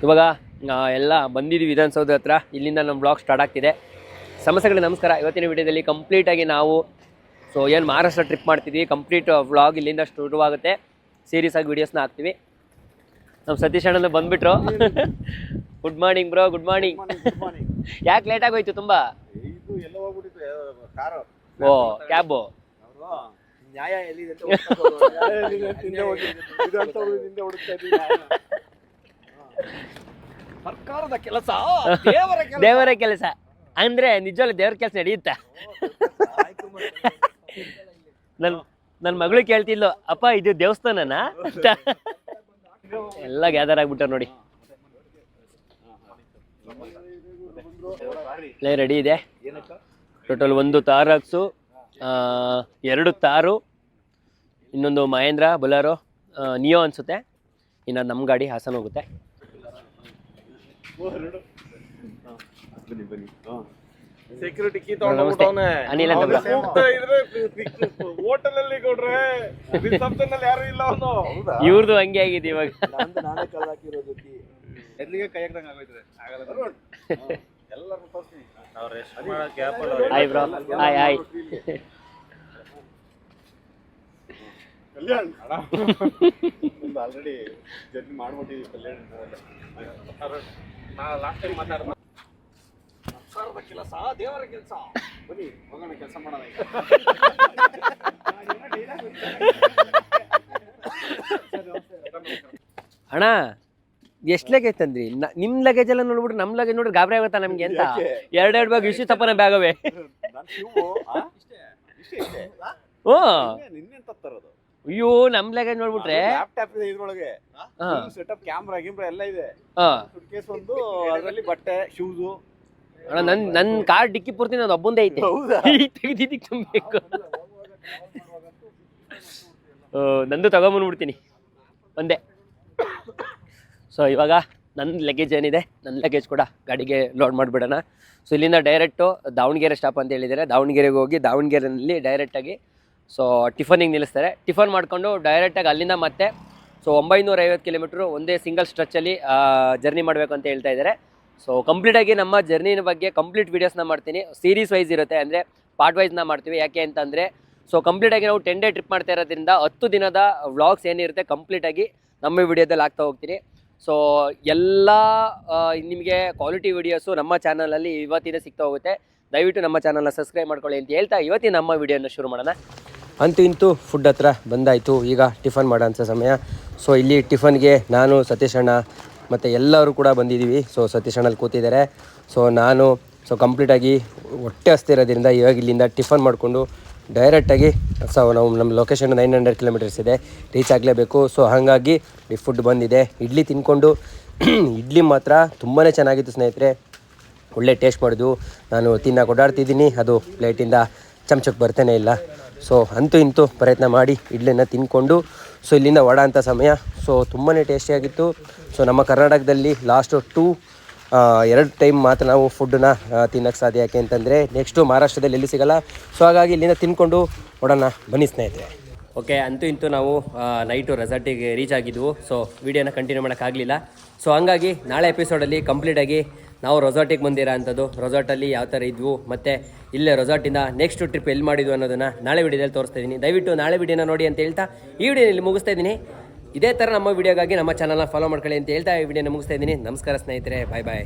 ಇವಾಗ ಎಲ್ಲ ಬಂದಿದ್ದೀವಿ ವಿಧಾನಸೌಧ ಹತ್ರ. ಇಲ್ಲಿಂದ ನಮ್ಮ ಬ್ಲಾಗ್ ಸ್ಟಾರ್ಟ್ ಆಗ್ತಿದೆ. ಸಮಸ್ಯೆಗಳಿಗೆ ನಮಸ್ಕಾರ. ಇವತ್ತಿನ ವಿಡಿಯೋದಲ್ಲಿ ಕಂಪ್ಲೀಟಾಗಿ ನಾವು ಏನು ಮಹಾರಾಷ್ಟ್ರ ಟ್ರಿಪ್ ಮಾಡ್ತಿದ್ದೀವಿ. ಕಂಪ್ಲೀಟ್ ವ್ಲಾಗ್ ಇಲ್ಲಿಂದ ಶುರುವಾಗುತ್ತೆ. ಸೀರೀಸ್ ಆಗಿ ವೀಡಿಯೋಸ್ನ ಹಾಕ್ತೀವಿ. ನಮ್ಮ ಸತೀಶ್ ಅಣ್ಣ ಬಂದುಬಿಟ್ರು. Good morning bro. Good morning. ಯಾಕೆ ಲೇಟ್ ಆಗೋಯ್ತು ತುಂಬ? ಓ ಕ್ಯಾಬು ಸರ್ಕಾರದ ಕೆಲಸ, ದೇವರ ಕೆಲಸ ಅಂದ್ರೆ ನಿಜವಲ್ಲ ದೇವ್ರ ಕೆಲಸ ನಡೆಯುತ್ತಾ? ನನ್ನ ಮಗಳು ಕೇಳ್ತಿದ್ಲು, ಅಪ್ಪ ಇದು ದೇವಸ್ಥಾನನಾ ಅಂತ. ಎಲ್ಲ ಗ್ಯಾದರ್ ಆಗ್ಬಿಟ್ಟಾರ ನೋಡಿ. ರೆಡಿ ಇದೆ. ಟೋಟಲ್ 1 ತಾರಾಕ್ಸು, 2 ತಾರು, ಇನ್ನೊಂದು ಮಹೇಂದ್ರ ಬೊಲಾರೋ, ನಿಯೋ ಅನ್ಸುತ್ತೆ. ಇನ್ನು ನಮ್ಮ ಗಾಡಿ ಹಾಸನ ಹೋಗುತ್ತೆ. Security key ತಗೊಂಡ್ಬಿಟ್ಟವನೆ. ಅನಿಲ್ ಅಂತ ಹೋಟೆಲ್ ಅಲ್ಲಿ ಕೊಡ್ರೆ ರಿಸೆಪ್ಷನ್ ಅಲ್ಲಿ ಯಾರು ಇಲ್ಲ ಅವನು. ಇವ್ರದ್ದು ಹಂಗೆ ಆಗಿದೆ ಇವಾಗ. ನಾನೇ ಕಳ್ಳ ಹಾಕಿರೋದು ಕೀ. ಎಲ್ಲಿಗೆ ಕೈ ಹಾಕ್ದಂಗೆ ಆಗೋಯ್ತದೆ. ಆಗಲ್ಲ ಎಲ್ಲರೂ ತೋರಿಸ್ತೀನಿ. ನಾವು ರೆಸ್ಟ್ ಮಾಡೋ ಗ್ಯಾಪ್ ಅಲ್ಲಿ hi bro. Hi hi. Kalyan ಒಂದು ಆಲ್ರೆಡಿ ಜರ್ನಿ ಮಾಡ್ಬಿಟ್ಟಿದ್ದೀವಿ ಕಲ್ಯಾಣ್. ನಾ ಲಾಸ್ಟ್ ಟೈಮ್ ಮಾತಾಡೋಣ. ಸರ್ಕಾರದ ಕೆಲಸ, ದೇವರ ಕೆಲಸ. ಬನ್ನಿ ಹೋಗೋಣ, ಕೆಲಸ ಮಾಡೋಣ. ಅಣ್ಣ ಎಷ್ಟು ಲಗೇಜ್ ತಂದ್ರಿ? ನಿಮ್ ಲಗೇಜ್ ಎಲ್ಲ ನೋಡ್ಬಿಟ್ಟು ನಮ್ ಲಗೇಜ್ ನೋಡ್ರಿ ಗಾಬರಿ ಆಗುತ್ತಾ ನಮ್ಗೆ ಅಂತ. 2 ಬ್ಯಾಗ್ ಇಷ್ಟು ತಪ್ಪನ ಬ್ಯಾಗ್ ಅವೇ. ಓ ಅಯ್ಯೋ, ನಮ್ ಲಗೇಜ್ ನೋಡ್ಬಿಟ್ರೆ ಲ್ಯಾಪ್ಟಾಪ್ ಇದೆ ಇದ್ರೊಳಗೆ, ಸೆಟಪ್, ಕ್ಯಾಮ್ರಾ ಗಿಮ್ರಾ ಎಲ್ಲ ಇದೆ. ಸುಟ್ ಕೇಸ್ ಒಂದು, ಅದರಲ್ಲಿ ಬಟ್ಟೆ, ಶೂಸು. ಅಣ್ಣ ನನ್ ಕಾರ್ ಡಿಕ್ಕಿ ಪೂರ್ತಿ ನಾನು ಒಬ್ಬಂದೇ ಐತೆ. ತೆಗೆದಿದ್ದಕ್ಕೆ ತುಂಬಬೇಕು. ನಂದು ತಗೊಂಬಂದ್ಬಿಡ್ತೀನಿ ಒಂದೇ. ಸೊ ಇವಾಗ ನನ್ನ ಲಗೇಜ್ ಏನಿದೆ, ನನ್ನ ಲಗೇಜ್ ಕೂಡ ಗಾಡಿಗೆ ಲೋಡ್ ಮಾಡಿಬಿಡೋಣ. ಸೊ ಇಲ್ಲಿಂದ ಡೈರೆಕ್ಟು ದಾವಣಗೆರೆ ಸ್ಟಾಪ್ ಅಂತ ಹೇಳಿದ್ದಾರೆ. ದಾವಣಗೆರೆಗೆ ಹೋಗಿ ದಾವಣಗೆರೆಯಲ್ಲಿ ಡೈರೆಕ್ಟಾಗಿ ಟಿಫನಿಗೆ ನಿಲ್ಲಿಸ್ತಾರೆ. ಟಿಫನ್ ಮಾಡಿಕೊಂಡು ಡೈರೆಕ್ಟಾಗಿ ಅಲ್ಲಿಂದ ಮತ್ತೆ 950 ಕಿಲೋಮೀಟ್ರು ಒಂದೇ ಸಿಂಗಲ್ ಸ್ಟ್ರೆಚ್ಚಲ್ಲಿ ಜರ್ನಿ ಮಾಡಬೇಕು ಅಂತ ಹೇಳ್ತಾ ಇದ್ದಾರೆ. ಸೊ ಕಂಪ್ಲೀಟಾಗಿ ನಮ್ಮ ಜರ್ನಿನ ಬಗ್ಗೆ ಕಂಪ್ಲೀಟ್ ವೀಡಿಯೋಸ್ನ ಮಾಡ್ತೀನಿ. ಸೀರೀಸ್ ವೈಸ್ ಇರುತ್ತೆ, ಅಂದರೆ ಪಾರ್ಟ್ ವೈಸ್ನ ಮಾಡ್ತೀವಿ. ಯಾಕೆ ಅಂತಂದರೆ ಕಂಪ್ಲೀಟಾಗಿ ನಾವು 10 ಡೇ ಟ್ರಿಪ್ ಮಾಡ್ತಾ ಇರೋದ್ರಿಂದ 10 ದಿನದ ವ್ಲಾಗ್ಸ್ ಏನಿರುತ್ತೆ ಕಂಪ್ಲೀಟಾಗಿ ನಮ್ಮ ವಿಡಿಯೋದಲ್ಲಿ ಆಗ್ತಾ ಹೋಗ್ತೀನಿ. ಸೊ ಎಲ್ಲ ನಿಮಗೆ ಕ್ವಾಲಿಟಿ ವೀಡಿಯೋಸು ನಮ್ಮ ಚಾನಲಲ್ಲಿ ಇವತ್ತಿನ ಸಿಗ್ತಾ ಹೋಗುತ್ತೆ. ದಯವಿಟ್ಟು ನಮ್ಮ ಚಾನಲ್ನ ಸಬ್ಸ್ಕ್ರೈಬ್ ಮಾಡ್ಕೊಳ್ಳಿ ಅಂತ ಹೇಳ್ತಾ ಇವತ್ತಿನ ನಮ್ಮ ವಿಡಿಯೋನ ಶುರು ಮಾಡೋಣ. ಅಂತೂ ಇಂತೂ ಫುಡ್ ಹತ್ರ ಬಂದಾಯಿತು. ಈಗ ಟಿಫನ್ ಮಾಡೋ ಅಂಥ ಸಮಯ. ಸೊ ಇಲ್ಲಿ ಟಿಫನ್ಗೆ ನಾನು, ಸತೀಶ್ ಅಣ್ಣ ಮತ್ತು ಎಲ್ಲರೂ ಕೂಡ ಬಂದಿದ್ದೀವಿ. ಸೊ ಸತೀಶ್ ಅಣ್ಣಲ್ಲಿ ಕೂತಿದ್ದಾರೆ. ಸೊ ನಾನು ಕಂಪ್ಲೀಟಾಗಿ ಹೊಟ್ಟೆ ಹಸ್ತಿರೋದ್ರಿಂದ ಇವಾಗ ಇಲ್ಲಿಂದ ಟಿಫನ್ ಮಾಡಿಕೊಂಡು ಡೈರೆಕ್ಟಾಗಿ ನಾವು ನಮ್ಮ ಲೊಕೇಶನ್ 900 ಕಿಲೋಮೀಟರ್ಸ್ ಇದೆ, ರೀಚ್ ಆಗಲೇಬೇಕು. ಸೊ ಹಾಗಾಗಿ ಈ ಫುಡ್ ಬಂದಿದೆ. ಇಡ್ಲಿ ತಿನ್ಕೊಂಡು ಇಡ್ಲಿ ಮಾತ್ರ ತುಂಬಾ ಚೆನ್ನಾಗಿತ್ತು ಸ್ನೇಹಿತರೆ. ಒಳ್ಳೆ ಟೇಸ್ಟ್ ಮಾಡಿದ್ವು. ನಾನು ತಿನ್ನಕ್ಕೆ ಓಡಾಡ್ತಿದ್ದೀನಿ, ಅದು ಪ್ಲೇಟಿಂದ ಚಮಚಕ್ಕೆ ಬರ್ತಾನೆ ಇಲ್ಲ. ಸೊ ಅಂತೂ ಇಂತೂ ಪ್ರಯತ್ನ ಮಾಡಿ ಇಡ್ಲಿನ ತಿನ್ಕೊಂಡು ಇಲ್ಲಿಂದ ಹೊಡ ಅಂಥ ಸಮಯ. ಸೊ ತುಂಬಾ ಟೇಸ್ಟಿಯಾಗಿತ್ತು. ಸೊ ನಮ್ಮ ಕರ್ನಾಟಕದಲ್ಲಿ ಲಾಸ್ಟು 2 ಟೈಮ್ ಮಾತ್ರ ನಾವು ಫುಡ್ಡನ್ನ ತಿನ್ನೋಕ್ಕೆ ಸಾಧ್ಯ. ಯಾಕೆ ಅಂತಂದರೆ ನೆಕ್ಸ್ಟು ಮಹಾರಾಷ್ಟ್ರದಲ್ಲಿ ಎಲ್ಲಿ ಸಿಗೋಲ್ಲ. ಸೊ ಹಾಗಾಗಿ ಇಲ್ಲಿಂದ ತಿನ್ಕೊಂಡು ಹೊಡೋಣ ಬನ್ನಿ ಸ್ನೇಹಿತರೆ. ಓಕೆ, ಅಂತೂ ಇಂತೂ ನಾವು ನೈಟು ರೆಸಾರ್ಟಿಗೆ ರೀಚ್ ಆಗಿದ್ವು. ಸೊ ವೀಡಿಯೋನ ಕಂಟಿನ್ಯೂ ಮಾಡೋಕ್ಕಾಗಲಿಲ್ಲ. ಸೊ ಹಂಗಾಗಿ ನಾಳೆ ಎಪಿಸೋಡಲ್ಲಿ ಕಂಪ್ಲೀಟಾಗಿ ನಾವು ರೆಸಾರ್ಟಿಗೆ ಬಂದಿರೋ ಅಂಥದ್ದು, ರೆಸಾರ್ಟಲ್ಲಿ ಯಾವ ಥರ ಇದ್ವು, ಮತ್ತು ಇಲ್ಲೇ ರೆಸಾರ್ಟಿಂದ ನೆಕ್ಸ್ಟ್ ಟ್ರಿಪ್ ಎಲ್ಲಿ ಮಾಡಿದ್ವು ಅನ್ನೋದನ್ನು ನಾಳೆ ವೀಡಿಯೋದಲ್ಲಿ ತೋರಿಸ್ತಾ ಇದ್ದೀನಿ. ದಯವಿಟ್ಟು ನಾಳೆ ವೀಡಿಯೋನ ನೋಡಿ ಅಂತ ಹೇಳ್ತಾ ಈ ವಿಡಿಯೋನ ಇಲ್ಲಿ ಮುಗಿಸ್ತಾ ಇದ್ದೀನಿ. ಇದೇ ಥರ ನಮ್ಮ ವೀಡಿಯೋಗಾಗಿ ನಮ್ಮ ಚಾನಲ್ನ ಫಾಲೋ ಮಾಡ್ಕೊಳ್ಳಿ ಅಂತ ಹೇಳ್ತಾ ಈ ವಿಡಿಯೋನ ಮುಗಿಸ್ತಾ ಇದ್ದೀನಿ. ನಮಸ್ಕಾರ ಸ್ನೇಹಿತರೆ, ಬಾಯ್ ಬಾಯ್.